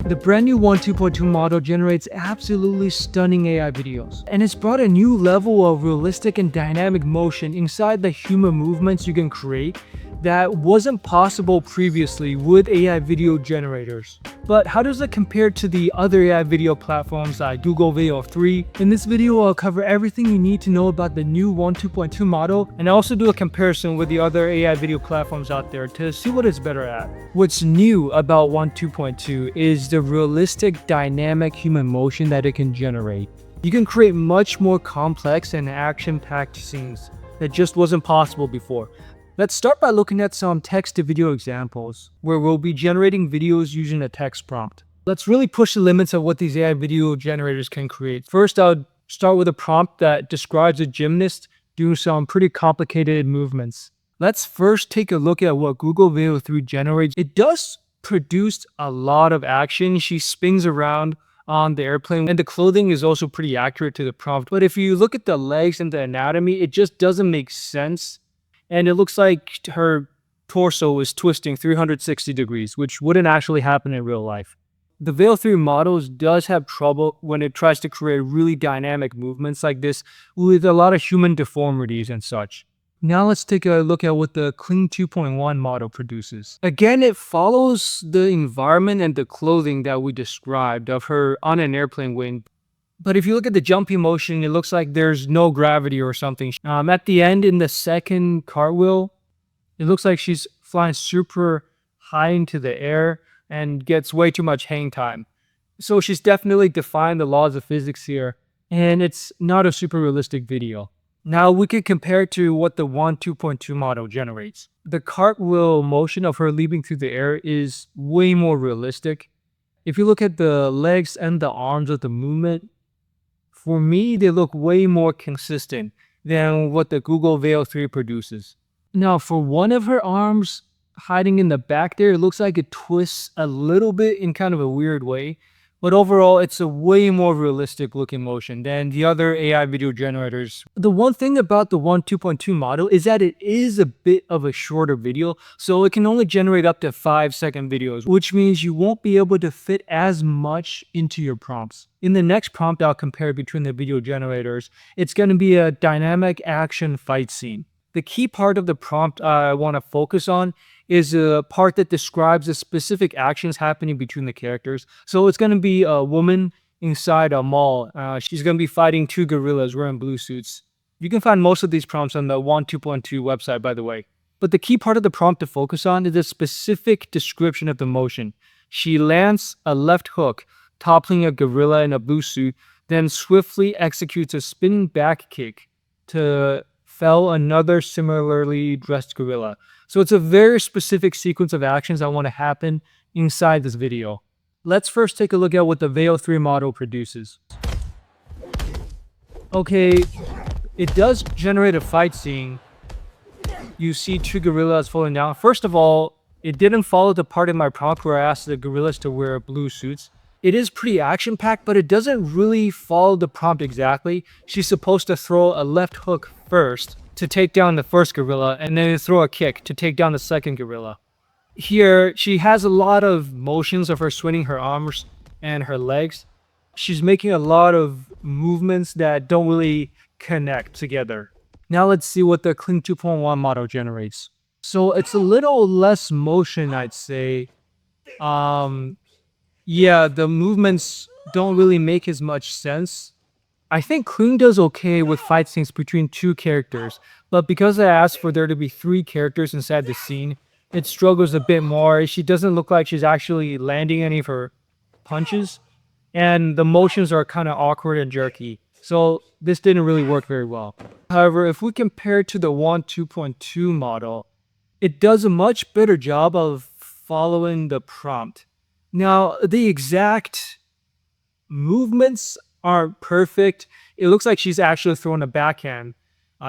The brand new WAN 2.2 model generates absolutely stunning AI videos, and it's brought a new level of realistic and dynamic motion inside the human movements you can create that wasn't possible previously with AI video generators. But how does it compare to the other AI video platforms like Google VEO3? In this video, I'll cover everything you need to know about the new WAN 2.2 model, and I'll also do a comparison with the other AI video platforms out there to see what it's better at. What's new about WAN 2.2 is the realistic, dynamic human motion that it can generate. You can create much more complex and action-packed scenes that just wasn't possible before. Let's start by looking at some text-to-video examples, where we'll be generating videos using a text prompt. Let's really push the limits of what these AI video generators can create. First, I'll start with a prompt that describes a gymnast doing some pretty complicated movements. Let's first take a look at what Google VEO3 generates. It does produce a lot of action. She spins around on the airplane, and the clothing is also pretty accurate to the prompt. But if you look at the legs and the anatomy, it just doesn't make sense. And it looks like her torso is twisting 360 degrees, which wouldn't actually happen in real life. The VEO3 models does have trouble when it tries to create really dynamic movements like this with a lot of human deformities and such. Now let's take a look at what the Kling 2.1 model produces. Again, it follows the environment and the clothing that we described of her on an airplane wing. But if you look at the jumpy motion, it looks like there's no gravity or something. At the end, in the second cartwheel, it looks like she's flying super high into the air and gets way too much hang time. So she's definitely defying the laws of physics here, and it's not a super realistic video. Now we can compare it to what the WAN 2.2 model generates. The cartwheel motion of her leaping through the air is way more realistic. If you look at the legs and the arms of the movement, for me, they look way more consistent than what the Google VEO3 produces. Now, for one of her arms hiding in the back there, it looks like it twists a little bit in kind of a weird way. But overall, it's a way more realistic looking motion than the other AI video generators. The one thing about the WAN 2.2 model is that it is a bit of a shorter video, so it can only generate up to 5-second videos, which means you won't be able to fit as much into your prompts. In the next prompt I'll compare between the video generators, it's going to be a dynamic action fight scene. The key part of the prompt I want to focus on is a part that describes the specific actions happening between the characters. So it's going to be a woman inside a mall. She's going to be fighting two gorillas wearing blue suits. You can find most of these prompts on the WAN 2.2 website, by the way. But the key part of the prompt to focus on is a specific description of the motion. She lands a left hook, toppling a gorilla in a blue suit, then swiftly executes a spinning back kick to fell another similarly dressed gorilla. So it's a very specific sequence of actions that want to happen inside this video. Let's first take a look at what the VEO3 model produces. Okay, it does generate a fight scene. You see two gorillas falling down. First of all, it didn't follow the part in my prompt where I asked the gorillas to wear blue suits. It is pretty action-packed, but it doesn't really follow the prompt exactly. She's supposed to throw a left hook first to take down the first gorilla, and then throw a kick to take down the second gorilla. Here, she has a lot of motions of her swinging her arms and her legs. She's making a lot of movements that don't really connect together. Now let's see what the Kling 2.1 model generates. So it's a little less motion, I'd say. Yeah, the movements don't really make as much sense. I think Kling does okay with fight scenes between two characters, but because I asked for there to be 3 characters inside the scene, it struggles a bit more. She doesn't look like she's actually landing any of her punches, and the motions are kind of awkward and jerky. So this didn't really work very well. However, if we compare it to the WAN 2.2 model, it does a much better job of following the prompt. Now, the exact movements aren't perfect. It looks like she's actually throwing a backhand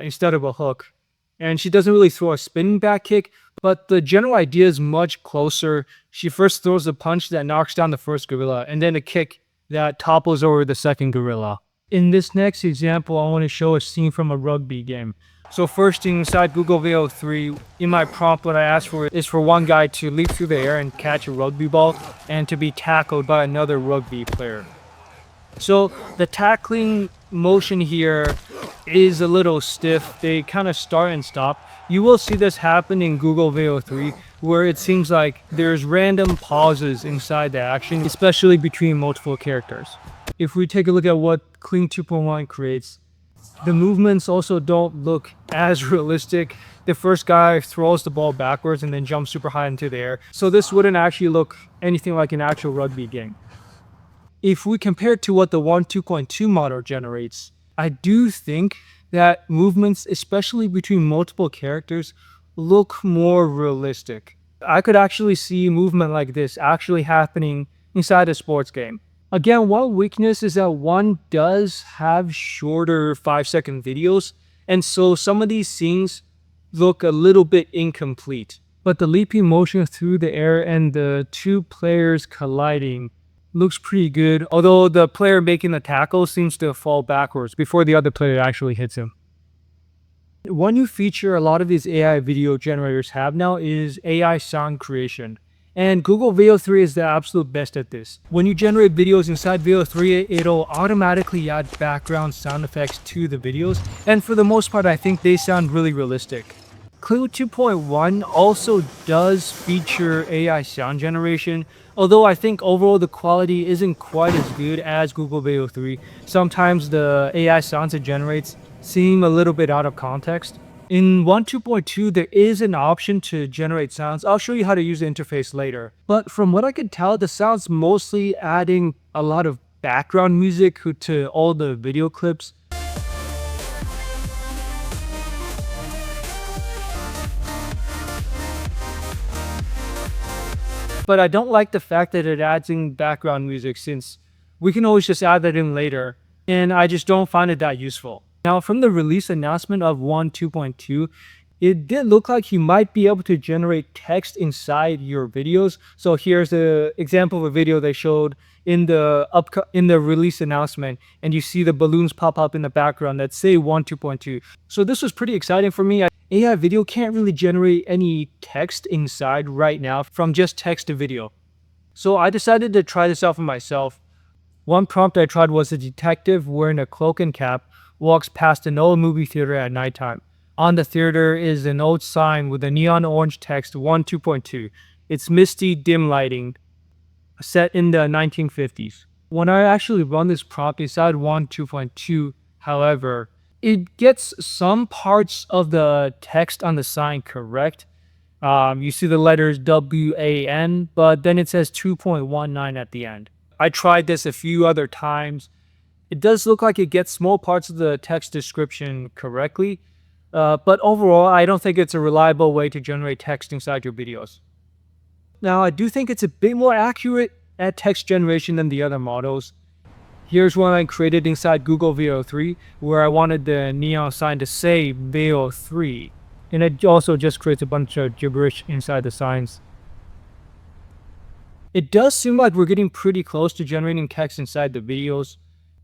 instead of a hook. And she doesn't really throw a spinning back kick, but the general idea is much closer. She first throws a punch that knocks down the first gorilla, and then a kick that topples over the second gorilla. In this next example, I want to show a scene from a rugby game So first inside Google VEO3, in my prompt what I asked for is for one guy to leap through the air and catch a rugby ball and to be tackled by another rugby player. So the tackling motion here is a little stiff. They kind of start and stop. You will see this happen in Google VEO3 where it seems like there's random pauses inside the action, especially between multiple characters. If we take a look at what Kling 2.1 creates, the movements also don't look as realistic. The first guy throws the ball backwards and then jumps super high into the air. So this wouldn't actually look anything like an actual rugby game. If we compare it to what the WAN2.2 model generates, I do think that movements, especially between multiple characters, look more realistic. I could actually see movement like this actually happening inside a sports game. Again, one weakness is that one does have shorter 5-second videos, and so some of these scenes look a little bit incomplete. But the leaping motion through the air and the two players colliding looks pretty good, although the player making the tackle seems to fall backwards before the other player actually hits him. One new feature a lot of these AI video generators have now is AI sound creation. And Google VEO3 is the absolute best at this. When you generate videos inside VEO3, it'll automatically add background sound effects to the videos. And for the most part, I think they sound really realistic. Kling 2.1 also does feature AI sound generation, although I think overall the quality isn't quite as good as Google VEO3. Sometimes the AI sounds it generates seem a little bit out of context. In WAN2.2, there is an option to generate sounds. I'll show you how to use the interface later. But from what I could tell, the sound's mostly adding a lot of background music to all the video clips. But I don't like the fact that it adds in background music since we can always just add that in later. And I just don't find it that useful. Now, from the release announcement of WAN2.2, it did look like you might be able to generate text inside your videos. So here's the example of a video they showed in the release announcement, and you see the balloons pop up in the background that say WAN2.2. So this was pretty exciting for me. AI video can't really generate any text inside right now from just text to video. So I decided to try this out for myself. One prompt I tried was a detective wearing a cloak and cap walks past an old movie theater at nighttime. On the theater is an old sign with a neon orange text WAN2.2. It's misty, dim lighting, set in the 1950s. When I actually run this prompt inside WAN2.2, however, it gets some parts of the text on the sign correct. You see the letters WAN, but then it says 2.19 at the end. I tried this a few other times. It does look like it gets small parts of the text description correctly, but overall, I don't think it's a reliable way to generate text inside your videos. Now, I do think it's a bit more accurate at text generation than the other models. Here's one I created inside Google VEO3, where I wanted the neon sign to say VEO3, and it also just creates a bunch of gibberish inside the signs. It does seem like we're getting pretty close to generating text inside the videos.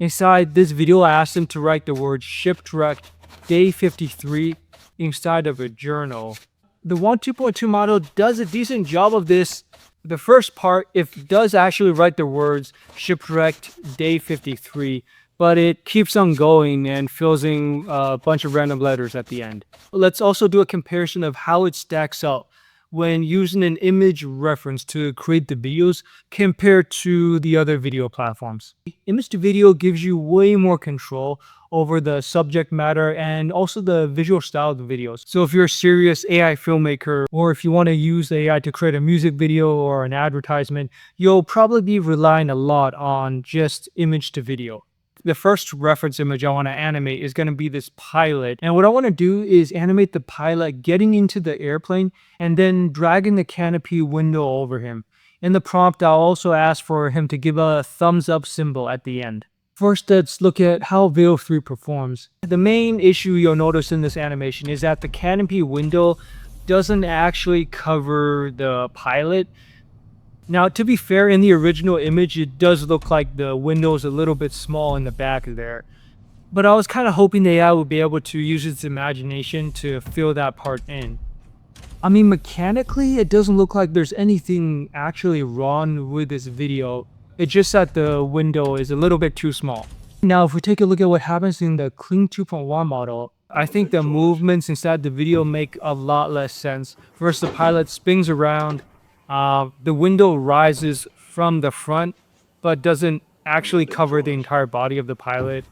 Inside this video, I asked him to write the word shipwrecked day 53 inside of a journal. The WAN2.2 model does a decent job of this. The first part, it does actually write the words shipwrecked day 53, but it keeps on going and fills in a bunch of random letters at the end. Let's also do a comparison of how it stacks up when using an image reference to create the videos compared to the other video platforms. Image to video gives you way more control over the subject matter and also the visual style of the videos. So if you're a serious AI filmmaker, or if you want to use AI to create a music video or an advertisement, you'll probably be relying a lot on just image to video. The first reference image I want to animate is going to be this pilot. And what I want to do is animate the pilot getting into the airplane and then dragging the canopy window over him. In the prompt, I'll also ask for him to give a thumbs up symbol at the end. First, let's look at how VEO3 performs. The main issue you'll notice in this animation is that the canopy window doesn't actually cover the pilot. Now, to be fair, in the original image, it does look like the window is a little bit small in the back there. But I was kind of hoping the AI would be able to use its imagination to fill that part in. I mean, mechanically, it doesn't look like there's anything actually wrong with this video. It's just that the window is a little bit too small. Now, if we take a look at what happens in the Kling 2.1 model, I think the movements inside the video make a lot less sense. First, the pilot spins around, the window rises from the front, but doesn't actually cover the entire body of the pilot.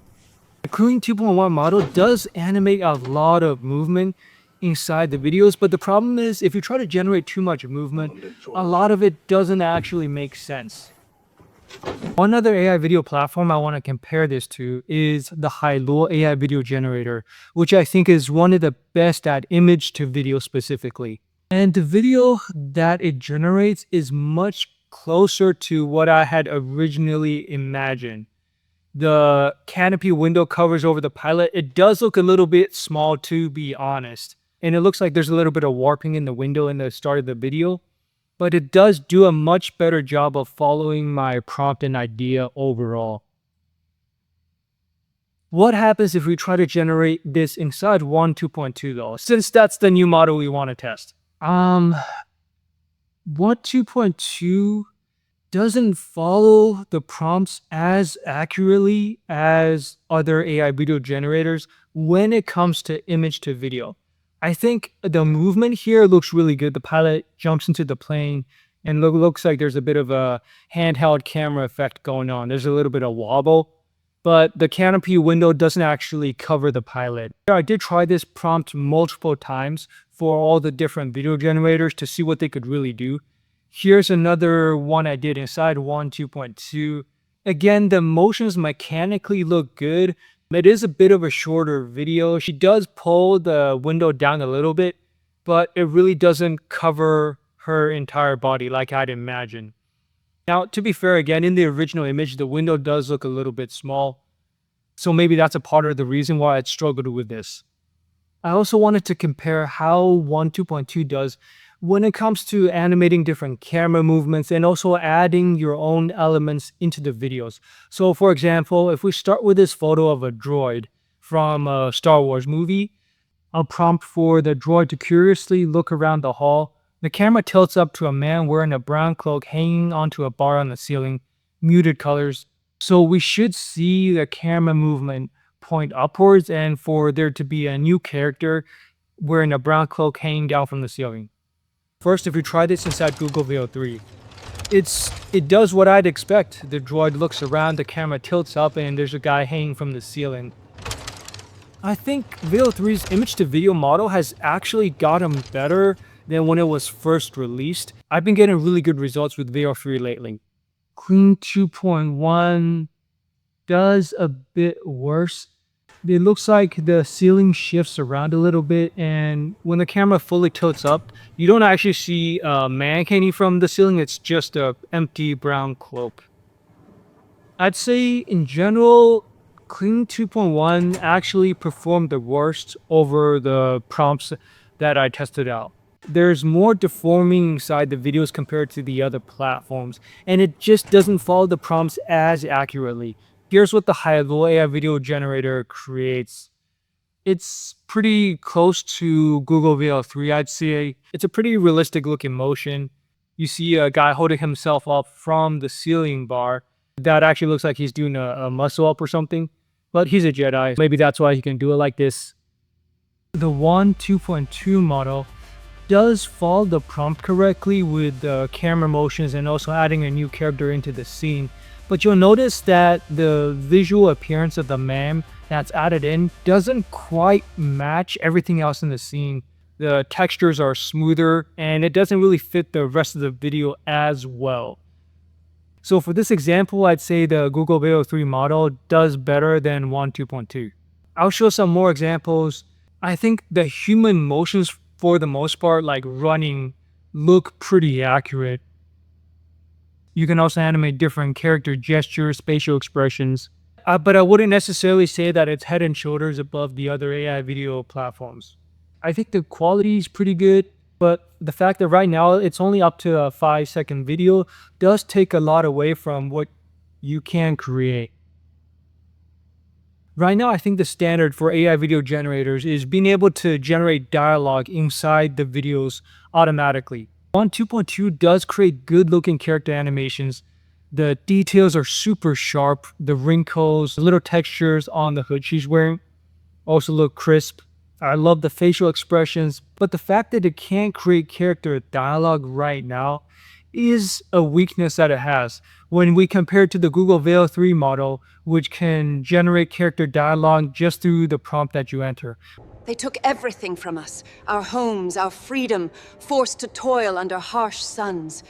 The Kling 2.1 model does animate a lot of movement inside the videos, but the problem is if you try to generate too much movement, a lot of it doesn't actually make sense. One other AI video platform I want to compare this to is the Hailuo AI video generator, which I think is one of the best at image to video specifically. And the video that it generates is much closer to what I had originally imagined. The canopy window covers over the pilot. It does look a little bit small, to be honest. And it looks like there's a little bit of warping in the window in the start of the video. But it does do a much better job of following my prompt and idea overall. What happens if we try to generate this inside WAN 2.2 though, since that's the new model we want to test? WAN 2.2 doesn't follow the prompts as accurately as other AI video generators when it comes to image to video. I think the movement here looks really good. The pilot jumps into the plane and looks like there's a bit of a handheld camera effect going on. There's a little bit of wobble, but the canopy window doesn't actually cover the pilot. I did try this prompt multiple times for all the different video generators to see what they could really do. Here's another one I did inside WAN 2.2. Again, the motions mechanically look good. It is a bit of a shorter video. She does pull the window down a little bit, but it really doesn't cover her entire body like I'd imagine. Now, to be fair, again, in the original image, the window does look a little bit small. So maybe that's a part of the reason why I struggled with this. I also wanted to compare how WAN 2.2 does when it comes to animating different camera movements and also adding your own elements into the videos. So for example, if we start with this photo of a droid from a Star Wars movie, I'll prompt for the droid to curiously look around the hall. The camera tilts up to a man wearing a brown cloak hanging onto a bar on the ceiling, muted colors. So we should see the camera movement point upwards and for there to be a new character wearing a brown cloak hanging down from the ceiling. First, if you try this inside Google VEO3, it does what I'd expect. The droid looks around, the camera tilts up, and there's a guy hanging from the ceiling. I think VEO3's image-to-video model has actually gotten better than when it was first released. I've been getting really good results with VEO3 lately. Kling 2.1 does a bit worse. It looks like the ceiling shifts around a little bit, and when the camera fully tilts up, you don't actually see a man hanging from the ceiling. It's just an empty brown cloak. I'd say in general, Kling 2.1 actually performed the worst over the prompts that I tested out. There's more deforming inside the videos compared to the other platforms, and it just doesn't follow the prompts as accurately. Here's what the Hailuo AI video generator creates. It's pretty close to Google VEO3, I'd say. It's a pretty realistic looking motion. You see a guy holding himself up from the ceiling bar. That actually looks like he's doing a muscle up or something. But he's a Jedi. Maybe that's why he can do it like this. The WAN 2.2 model does follow the prompt correctly with the camera motions and also adding a new character into the scene. But you'll notice that the visual appearance of the man that's added in doesn't quite match everything else in the scene. The textures are smoother and it doesn't really fit the rest of the video as well. So for this example, I'd say the Google VEO3 model does better than WAN 2.2. I'll show some more examples. I think the human motions for the most part, like running, look pretty accurate. You can also animate different character gestures, facial expressions. But I wouldn't necessarily say that it's head and shoulders above the other AI video platforms. I think the quality is pretty good, but the fact that right now it's only up to a 5-second video does take a lot away from what you can create. Right now, I think the standard for AI video generators is being able to generate dialogue inside the videos automatically. WAN 2.2 does create good-looking character animations. The details are super sharp. The wrinkles, the little textures on the hood she's wearing also look crisp. I love the facial expressions, but the fact that it can't create character dialogue right now is a weakness that it has. When we compare it to the Google VEO3 model, which can generate character dialogue just through the prompt that you enter. They took everything from us, our homes, our freedom, forced to toil under harsh suns.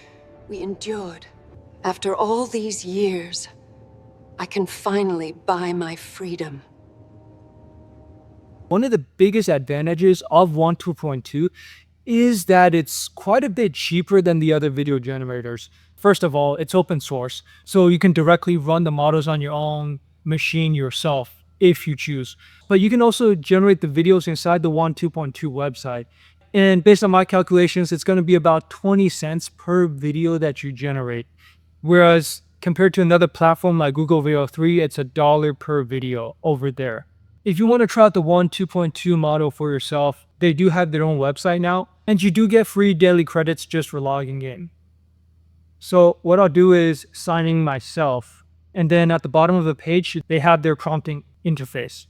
We endured. After all these years, I can finally buy my freedom. One of the biggest advantages of WAN 2.2 is that it's quite a bit cheaper than the other video generators. First of all, it's open source, so you can directly run the models on your own machine yourself if you choose. But you can also generate the videos inside the WAN 2.2 website. And based on my calculations, it's going to be about 20 cents per video that you generate. Whereas compared to another platform like Google VEO3, it's $1 per video over there. If you want to try out the WAN 2.2 model for yourself, they do have their own website now, and you do get free daily credits just for logging in. So what I'll do is sign in myself, and then at the bottom of the page, they have their prompting interface.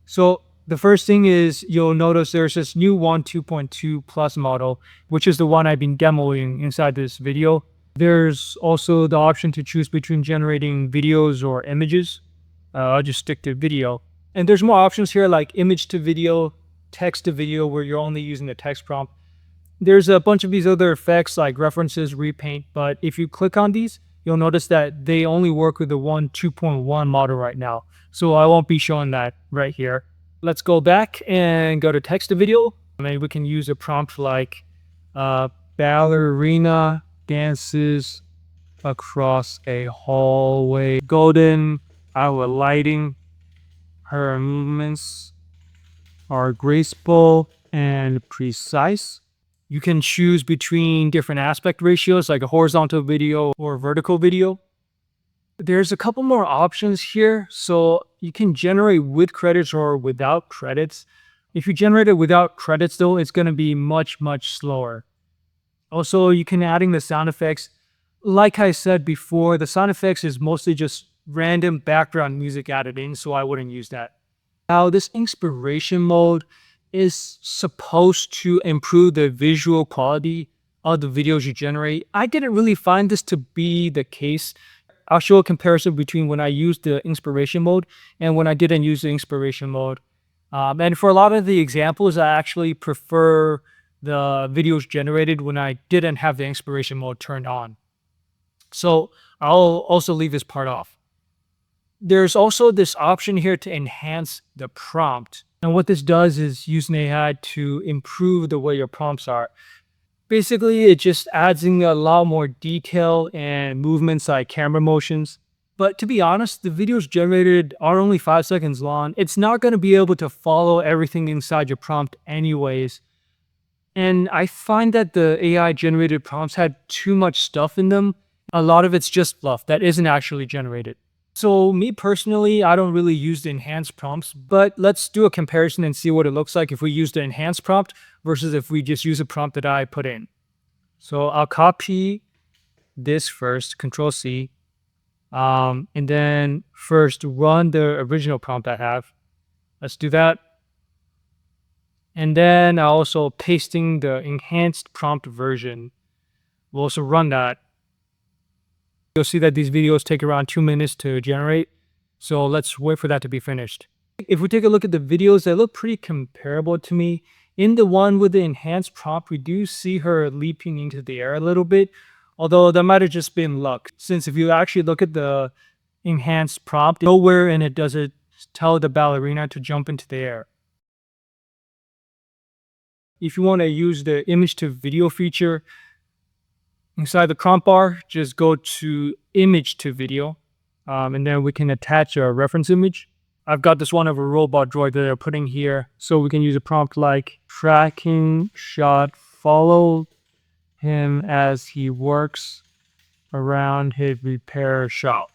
So the first thing is you'll notice there's this new WAN 2.2 Plus model, which is the one I've been demoing inside this video. There's also the option to choose between generating videos or images. I'll just stick to video. And there's more options here like image to video, text to video, where you're only using the text prompt. There's a bunch of these other effects like references, repaint, but if you click on these, you'll notice that they only work with the WAN 2.1 model right now. So I won't be showing that right here. Let's go back and go to text to video. Maybe we can use a prompt like ballerina dances across a hallway, golden hour lighting. Her movements are graceful and precise. You can choose between different aspect ratios like a horizontal video or vertical video. There's a couple more options here. So you can generate with credits or without credits. If you generate it without credits though, it's going to be much slower. Also, you can add in the sound effects. Like I said before, the sound effects is mostly just random background music added in, so I wouldn't use that. Now, this inspiration mode is supposed to improve the visual quality of the videos you generate. I didn't really find this to be the case. I'll show a comparison between when I used the inspiration mode and when I didn't use the inspiration mode. And for a lot of the examples, I actually prefer the videos generated when I didn't have the inspiration mode turned on. So I'll also leave this part off. There's also this option here to enhance the prompt. And what this does is use an AI to improve the way your prompts are. Basically, it just adds in a lot more detail and movements like camera motions. But to be honest, the videos generated are only 5 seconds long. It's not going to be able to follow everything inside your prompt anyways. And I find that the AI generated prompts had too much stuff in them. A lot of it's just fluff that isn't actually generated. So me personally, I don't really use the enhanced prompts, but let's do a comparison and see what it looks like if we use the enhanced prompt versus if we just use a prompt that I put in. So I'll copy this first, Control C, and then first run the original prompt I have. Let's do that. And then I'll also pasting the enhanced prompt version. We'll also run that. You'll see that these videos take around 2 minutes to generate. So let's wait for that to be finished. If we take a look at the videos, they look pretty comparable to me. In the one with the enhanced prompt, we do see her leaping into the air a little bit, although that might have just been luck. Since if you actually look at the enhanced prompt, nowhere in it does it tell the ballerina to jump into the air. If you want to use the image to video feature, inside the prompt bar, just go to image to video, and then we can attach a reference image. I've got this one of a robot droid that they're putting here, so we can use a prompt like tracking shot, follow him as he works around his repair shop.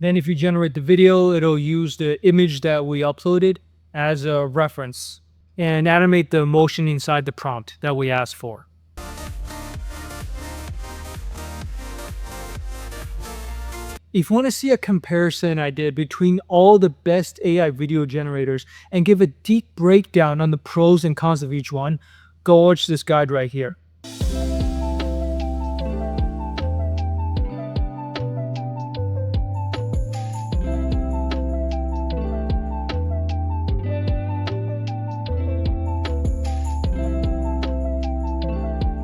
Then if you generate the video, it'll use the image that we uploaded as a reference and animate the motion inside the prompt that we asked for. If you want to see a comparison I did between all the best AI video generators and give a deep breakdown on the pros and cons of each one, go watch this guide right here.